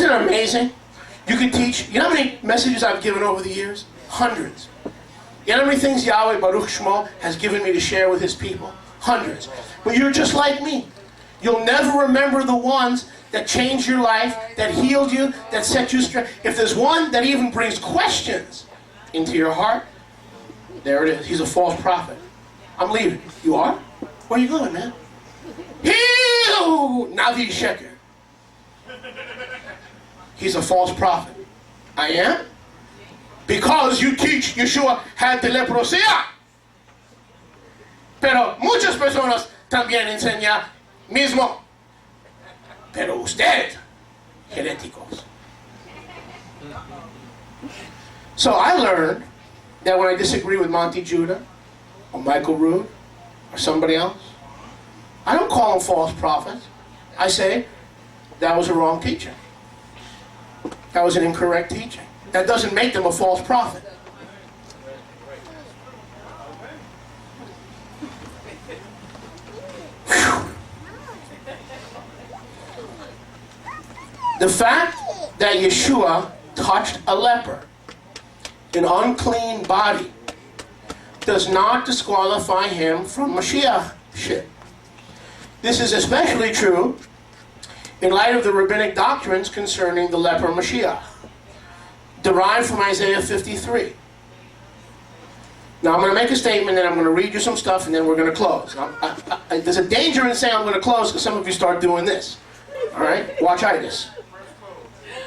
Isn't it amazing? You can teach. You know how many messages I've given over the years? Hundreds. You know how many things Yahweh Baruch Shmo has given me to share with his people? Hundreds. But you're just like me. You'll never remember the ones that changed your life, that healed you, that set you straight. If there's one that even brings questions into your heart, there it is. He's a false prophet. I'm leaving. You are? Where are you going, man? Navi Sheker. He's a false prophet. I am? Because you teach Yeshua had the leprosía. Pero muchas personas también enseñan mismo. Pero usted, heréticos. So I learned that when I disagree with Monty Judah, or Michael Rood, or somebody else, I don't call them false prophets. I say, that was a wrong teaching. That was an incorrect teaching. That doesn't make them a false prophet. Whew. The fact that Yeshua touched a leper, an unclean body, does not disqualify him from Mashiach-ship. This is especially true in light of the rabbinic doctrines concerning the leper Mashiach, derived from Isaiah 53. Now I'm going to make a statement and I'm going to read you some stuff and then we're going to close. There's a danger in saying I'm going to close because some of you start doing this. Alright? Watch-itis.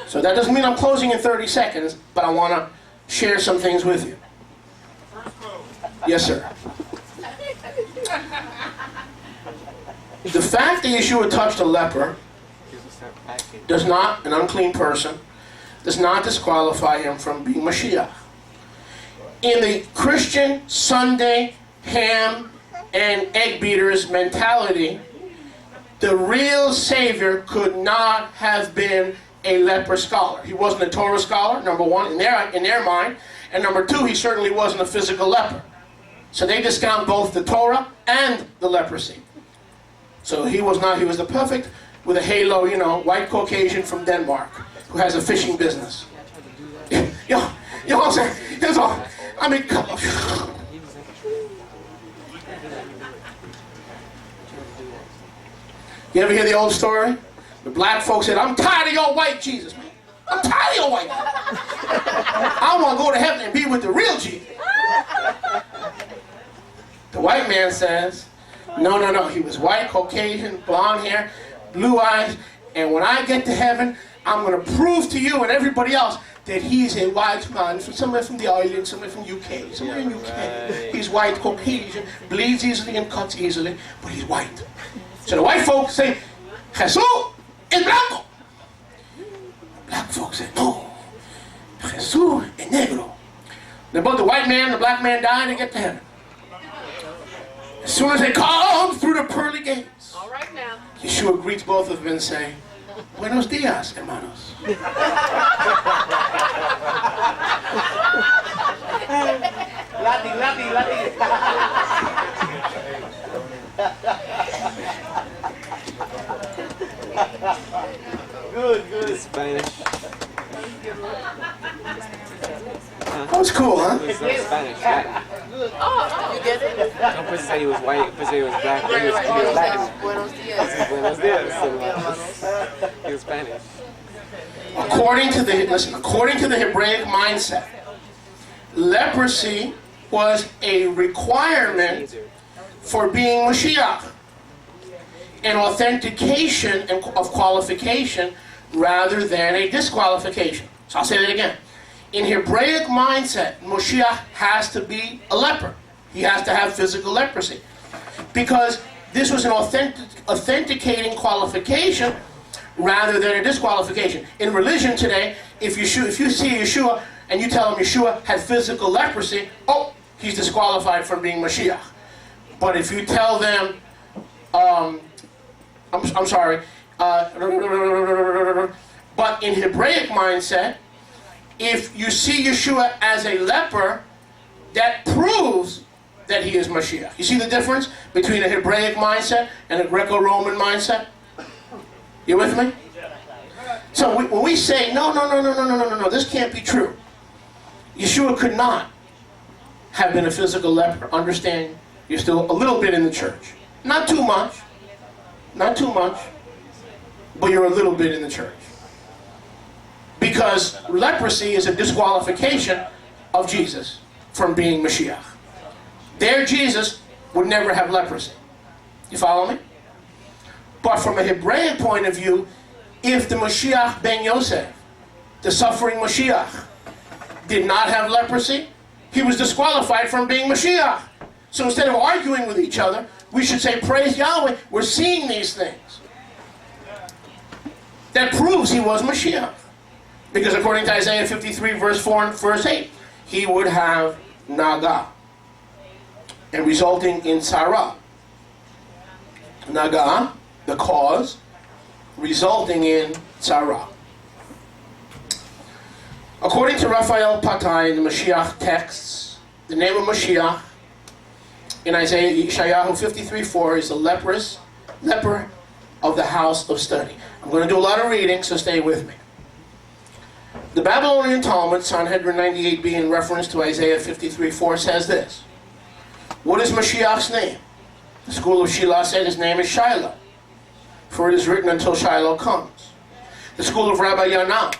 So that doesn't mean I'm closing in 30 seconds, but I want to share some things with you. Yes, sir. The fact that Yeshua touched a leper does not, an unclean person, does not disqualify him from being Mashiach. In the Christian Sunday ham and egg beaters mentality, the real Savior could not have been a leper scholar. He wasn't a Torah scholar, number one, in their mind, and number two, he certainly wasn't a physical leper. So they discount both the Torah and the leprosy. So he was not, he was the perfect, with a halo, you know, white Caucasian from Denmark, who has a fishing business. You know what I'm saying? Here's all, I mean, come on. You ever hear the old story? The black folks said, I'm tired of your white Jesus, man. I'm tired of your white Jesus. I want to go to heaven and be with the real Jesus. The white man says, no, he was white, Caucasian, blonde hair, blue eyes, and when I get to heaven, I'm going to prove to you and everybody else that he's a white man from somewhere from the island, somewhere from UK, somewhere in UK. Right. He's white, Caucasian, bleeds easily and cuts easily, but he's white. So the white folks say, Jesús es blanco. Black folks say, no, Jesús es negro. Then both the white man and the black man die and they get to heaven. As soon as they come through the pearly gates, all right now, Yeshua greets both of them and say, Buenos dias, hermanos. Lati. Good. Spanish. That was cool, huh? It was Spanish, yeah. Oh, you get it? No, person said he was white, person said he was black. He was black. Buenos dias. Buenos dias. He was Spanish. According to the Hebraic mindset, leprosy was a requirement for being Mashiach, an authentication of qualification rather than a disqualification. So I'll say that again. In Hebraic mindset, Moshiach has to be a leper. He has to have physical leprosy. Because this was an authenticating qualification rather than a disqualification. In religion today, if you see Yeshua and you tell him Yeshua had physical leprosy, oh, he's disqualified from being Mashiach. But if you tell them, I'm sorry, but in Hebraic mindset, if you see Yeshua as a leper, that proves that he is Mashiach. You see the difference between a Hebraic mindset and a Greco-Roman mindset? You with me? So when we say, no, this can't be true. Yeshua could not have been a physical leper. Understand, you're still a little bit in the church. Not too much. Not too much. But you're a little bit in the church. Because leprosy is a disqualification of Jesus from being Mashiach. Their Jesus would never have leprosy. You follow me? But from a Hebraic point of view, if the Mashiach ben Yosef, the suffering Mashiach, did not have leprosy, he was disqualified from being Mashiach. So instead of arguing with each other, we should say, praise Yahweh, we're seeing these things. That proves he was Mashiach. Because according to Isaiah 53, verse 4 and verse 8, he would have Naga, and resulting in Tzara. Naga, the cause, resulting in Tzara. According to Raphael Patai in the Mashiach texts, the name of Mashiach in Isaiah Yeshayahu 53:4 is the leper of the house of study. I'm going to do a lot of reading, so stay with me. The Babylonian Talmud, Sanhedrin 98b, in reference to Isaiah 53:4, says this. What is Mashiach's name? The school of Shilah said his name is Shiloh, for it is written until Shiloh comes. The school of Rabbi Yana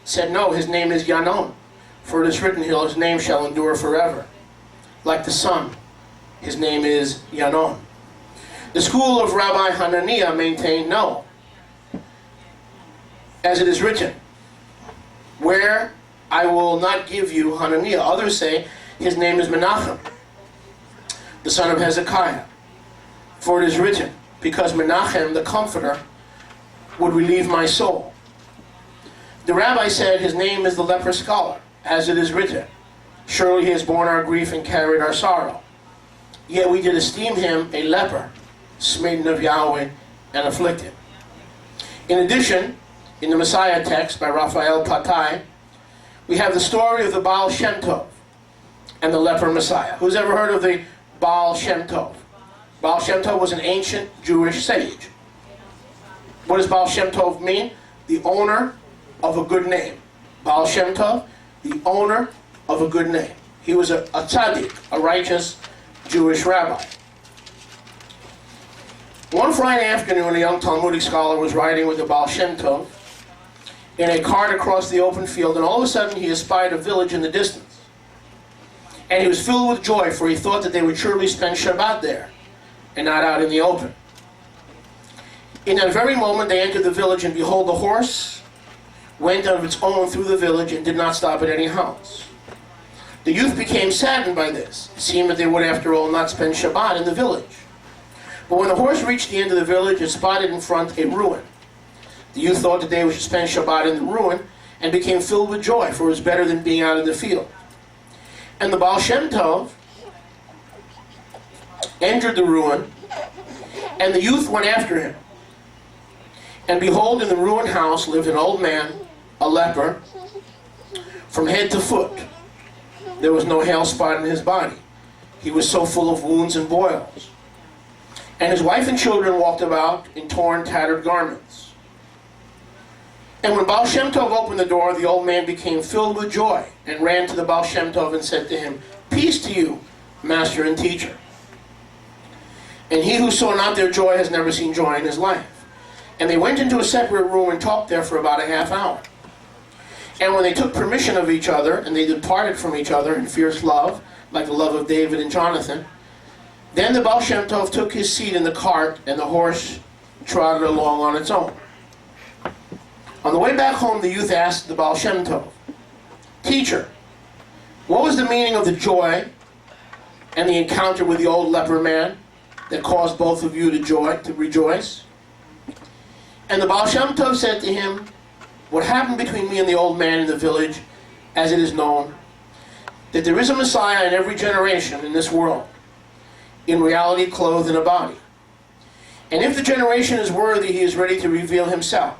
said no, his name is Yanon, for it is written his name shall endure forever. Like the sun, his name is Yanon. The school of Rabbi Hananiah maintained no, as it is written, where I will not give you Hananiah. Others say his name is Menachem, the son of Hezekiah. For it is written, because Menachem, the comforter, would relieve my soul. The rabbi said his name is the leper scholar, as it is written, surely he has borne our grief and carried our sorrow. Yet we did esteem him a leper, smitten of Yahweh and afflicted. In addition, in the Messiah text by Raphael Patai, we have the story of the Baal Shem Tov and the leper Messiah. Who's ever heard of the Baal Shem Tov? Baal Shem Tov was an ancient Jewish sage. What does Baal Shem Tov mean? The owner of a good name. Baal Shem Tov, the owner of a good name. He was a tzaddik, a righteous Jewish rabbi. One Friday afternoon, a young Talmudic scholar was riding with the Baal Shem Tov in a cart across the open field, and all of a sudden he espied a village in the distance. And he was filled with joy, for he thought that they would surely spend Shabbat there, and not out in the open. In that very moment they entered the village, and behold, the horse went of its own through the village and did not stop at any house. The youth became saddened by this. It seemed that they would after all not spend Shabbat in the village. But when the horse reached the end of the village, it spotted in front a ruin. The youth thought that they should spend Shabbat in the ruin, and became filled with joy, for it was better than being out in the field. And the Baal Shem Tov entered the ruin, and the youth went after him. And behold, in the ruined house lived an old man, a leper, from head to foot. There was no hair spot in his body. He was so full of wounds and boils. And his wife and children walked about in torn, tattered garments. And when Baal Shem Tov opened the door, the old man became filled with joy and ran to the Baal Shem Tov and said to him, peace to you, master and teacher. And he who saw not their joy has never seen joy in his life. And they went into a separate room and talked there for about a half hour. And when they took permission of each other, and they departed from each other in fierce love, like the love of David and Jonathan, then the Baal Shem Tov took his seat in the cart, and the horse trotted along on its own. On the way back home, the youth asked the Baal Shem Tov, teacher, what was the meaning of the joy and the encounter with the old leper man that caused both of you to rejoice? And the Baal Shem Tov said to him, what happened between me and the old man in the village, as it is known, that there is a Messiah in every generation in this world, in reality clothed in a body. And if the generation is worthy, he is ready to reveal himself.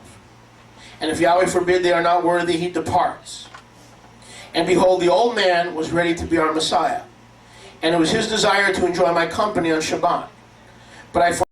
And if Yahweh forbid they are not worthy, he departs. And behold, the old man was ready to be our Messiah. And it was his desire to enjoy my company on Shabbat. But I